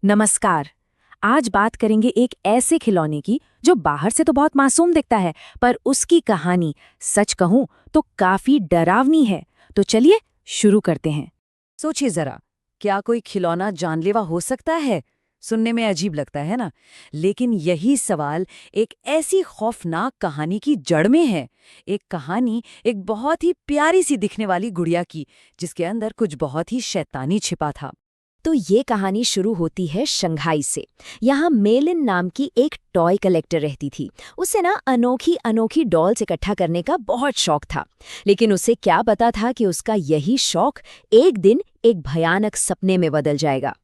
नमस्कार। आज बात करेंगे एक ऐसे खिलौने की जो बाहर से तो बहुत मासूम दिखता है, पर उसकी कहानी सच कहूं तो काफी डरावनी है। तो चलिए शुरू करते हैं। सोचिए जरा, क्या कोई खिलौना जानलेवा हो सकता है? सुनने में अजीब लगता है ना? लेकिन यही सवाल एक ऐसी खौफनाक कहानी की जड़ में है। एक कहानी एक बहुत ही प्यारी सी दिखने वाली गुड़िया की, जिसके अंदर कुछ बहुत ही शैतानी छिपा था। तो ये कहानी शुरू होती है शंघाई से। यहाँ मेलिन नाम की एक टॉय कलेक्टर रहती थी। उसे ना अनोखी अनोखी डॉल्स इकट्ठा करने का बहुत शौक था। लेकिन उसे क्या पता था कि उसका यही शौक एक दिन एक भयानक सपने में बदल जाएगा।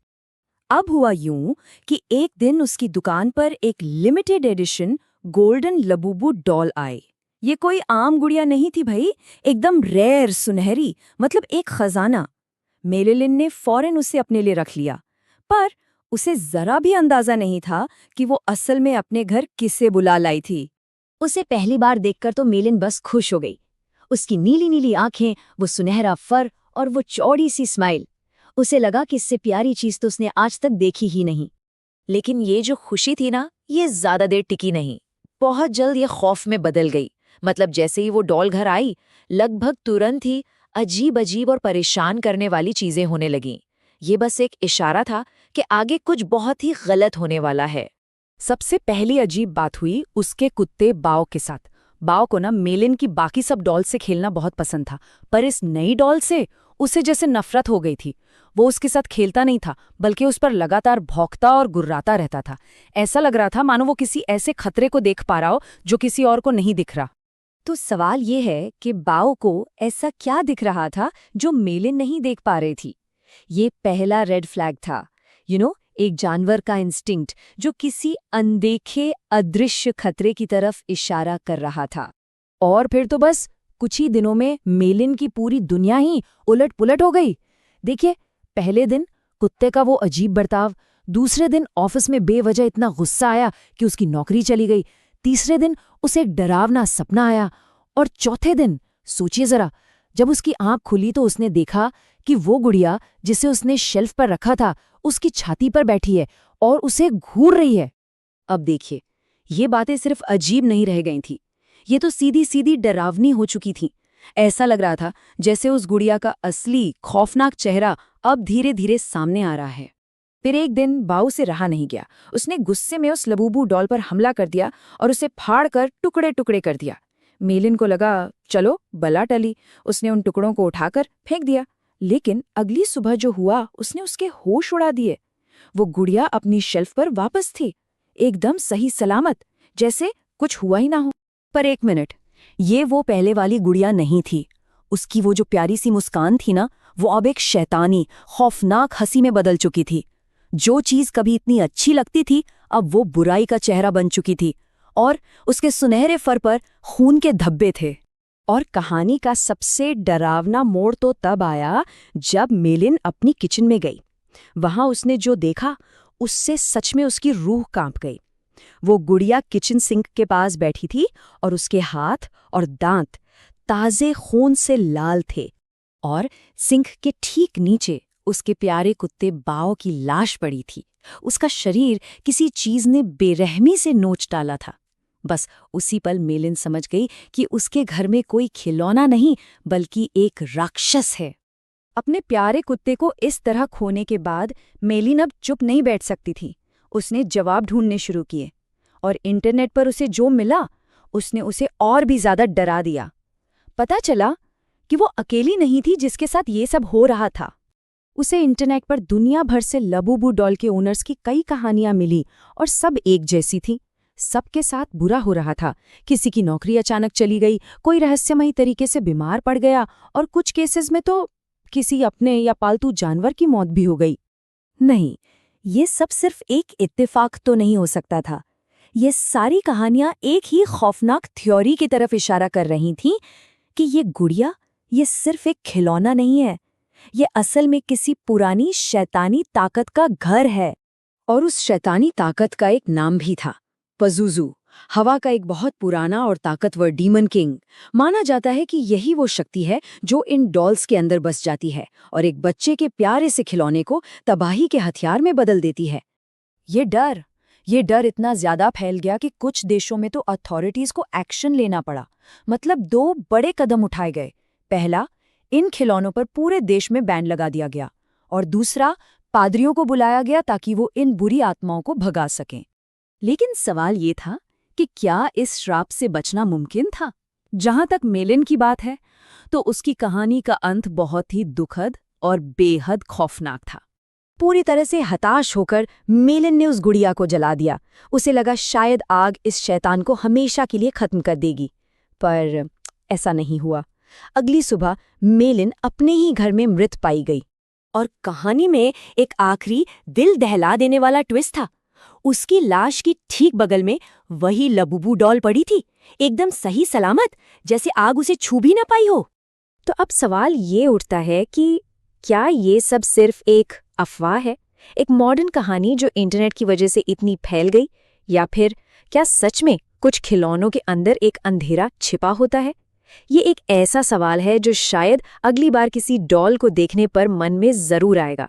अब हुआ यूं कि एक दिन उसकी दुकान पर एक limited edition golden Labubu doll आए। ये कोई आम गुड़िया नहीं थी भाई, एकदम रेयर सुनहरी, मतलब एक खजाना। मेलिन ने फौरन उसे अपने लिए रख लिया, पर उसे जरा भी अंदाजा नहीं था कि वो असल में अपने घर किसे बुला लाई थी। उसे पहली बार देखकर तो मेलिन बस खुश हो गई। उसकी नीली नीली आंखें, वो सुनहरा फर और वो चौड़ी सी स्माइल। उसे लगा कि इससे प्यारी चीज तो उसने आज तक देखी ही नहीं। लेकिन ये जो खुशी थी ना, ये ज्यादा देर टिकी नहीं। बहुत जल्द ये खौफ में बदल गई। मतलब जैसे ही वो डॉल घर आई, लगभग तुरंत ही अजीब अजीब और परेशान करने वाली चीजें होने लगीं। ये बस एक इशारा था कि आगे कुछ बहुत ही गलत होने वाला है। सबसे पहली अजीब बात हुई उसके कुत्ते बाओ के साथ। बाओ को ना मेलिन की बाकी सब डॉल से खेलना बहुत पसंद था, पर इस नई डॉल से उसे जैसे नफरत हो गई थी। वो उसके साथ खेलता नहीं था, बल्कि उस पर लगातार भौंकता और गुर्राता रहता था। ऐसा लग रहा था मानो वो किसी ऐसे खतरे को देख पा रहा हो जो किसी और को नहीं दिख रहा। तो सवाल ये है कि बाओ को ऐसा क्या दिख रहा था जो मेलिन नहीं देख पा रही थी। ये पहला रेड फ्लैग था। एक जानवर का इंस्टिंक्ट जो किसी अनदेखे अदृश्य खतरे की तरफ इशारा कर रहा था। और फिर तो बस कुछ ही दिनों में मेलिन की पूरी दुनिया ही उलट-पुलट हो गई। देखिए, पहले दिन कुत्ते का वो अजीब बर्ताव, दूसरे दिन ऑफिस में बेवजह इतना गुस्सा आया कि उसकी नौकरी चली गई, तीसरे दिन उसे एक डरावना सपना आया, और चौथे दिन सोचिए जरा, जब उसकी आंख खुली तो उसने देखा कि वो गुड़िया जिसे उसने शेल्फ पर रखा था उसकी छाती पर बैठी है और उसे घूर रही है। अब देखिए, ये बातें सिर्फ अजीब नहीं रह गई थी, ये तो सीधी सीधी डरावनी हो चुकी थी। ऐसा लग रहा था जैसे उस गुड़िया का असली खौफनाक चेहरा अब धीरे धीरे सामने आ रहा है। फिर एक दिन बाऊ से रहा नहीं गया। उसने गुस्से में उस लबूबू डॉल पर हमला कर दिया और उसे फाड़ कर टुकड़े टुकड़े कर दिया। मेलिन को लगा चलो बला टली। उसने उन टुकड़ों को उठाकर फेंक दिया। लेकिन अगली सुबह जो हुआ उसने उसके होश उड़ा दिए। वो गुड़िया अपनी शेल्फ पर वापस थी, एकदम सही सलामत, जैसे कुछ हुआ ही ना हो। पर एक मिनट, ये वो पहले वाली गुड़िया नहीं थी। उसकी वो जो प्यारी सी मुस्कान थी ना, वो अब एक शैतानी खौफनाक हंसी में बदल चुकी थी। जो चीज कभी इतनी अच्छी लगती थी, अब वो बुराई का चेहरा बन चुकी थी, और उसके सुनहरे फर पर खून के धब्बे थे। और कहानी का सबसे डरावना मोड़ तो तब आया जब मेलिन अपनी किचन में गई। वहां उसने जो देखा, उससे सच में उसकी रूह कांप गई। वो गुड़िया किचन सिंक के पास बैठी थी और उसके हाथ और दांत ताजे खून से लाल थे, और सिंक के ठीक नीचे उसके प्यारे कुत्ते बाओ की लाश पड़ी थी। उसका शरीर किसी चीज ने बेरहमी से नोच डाला था। बस उसी पल मेलिन समझ गई कि उसके घर में कोई खिलौना नहीं, बल्कि एक राक्षस है। अपने प्यारे कुत्ते को इस तरह खोने के बाद मेलिन अब चुप नहीं बैठ सकती थी। उसने जवाब ढूंढने शुरू किए, और इंटरनेट पर उसे जो मिला उसने उसे और भी ज्यादा डरा दिया। पता चला कि वो अकेली नहीं थी जिसके साथ ये सब हो रहा था। उसे इंटरनेट पर दुनिया भर से लबूबू डॉल के ओनर्स की कई कहानियां मिली, और सब एक जैसी थी। सबके साथ बुरा हो रहा था। किसी की नौकरी अचानक चली गई, कोई रहस्यमयी तरीके से बीमार पड़ गया, और कुछ केसेस में तो किसी अपने या पालतू जानवर की मौत भी हो गई। नहीं, ये सब सिर्फ एक इत्तेफाक तो नहीं हो सकता था। ये सारी कहानियां एक ही खौफनाक थ्योरी की तरफ इशारा कर रही थीं कि ये गुड़िया, ये सिर्फ एक खिलौना नहीं है, ये असल में किसी पुरानी शैतानी ताकत का घर है। और उस शैतानी ताकत का एक नाम भी था, पज़ुज़ू। हवा का एक बहुत पुराना और ताकतवर डीमन किंग। माना जाता है कि यही वो शक्ति है जो इन डॉल्स के अंदर बस जाती है और एक बच्चे के प्यारे से खिलौने को तबाही के हथियार में बदल देती है। ये डर इतना ज्यादा फैल गया कि कुछ देशों में तो अथॉरिटीज को एक्शन लेना पड़ा। मतलब 2 बड़े कदम उठाए गए। पहला, इन खिलौनों पर पूरे देश में बैन लगा दिया गया, और दूसरा, पादरियों को बुलाया गया ताकि वो इन बुरी आत्माओं को भगा सकें। लेकिन सवाल ये था कि क्या इस श्राप से बचना मुमकिन था? जहां तक मेलिन की बात है, तो उसकी कहानी का अंत बहुत ही दुखद और बेहद खौफनाक था। पूरी तरह से हताश होकर मेलिन ने उस गुड़िया को जला दिया। उसे लगा शायद आग इस शैतान को हमेशा के लिए खत्म कर देगी, पर ऐसा नहीं हुआ। अगली सुबह मेलिन अपने ही घर में मृत पाई गई। और कहानी में एक आखिरी दिल दहला देने वाला ट्विस्ट था। उसकी लाश की ठीक बगल में वही लबुबू डॉल पड़ी थी, एकदम सही सलामत, जैसे आग उसे छू भी ना पाई हो। तो अब सवाल ये उठता है कि क्या ये सब सिर्फ एक अफवाह है, एक मॉडर्न कहानी जो इंटरनेट की वजह से इतनी फैल गई, या फिर क्या सच में कुछ खिलौनों के अंदर एक अंधेरा छिपा होता है? ये एक ऐसा सवाल है जो शायद अगली बार किसी डॉल को देखने पर मन में जरूर आएगा।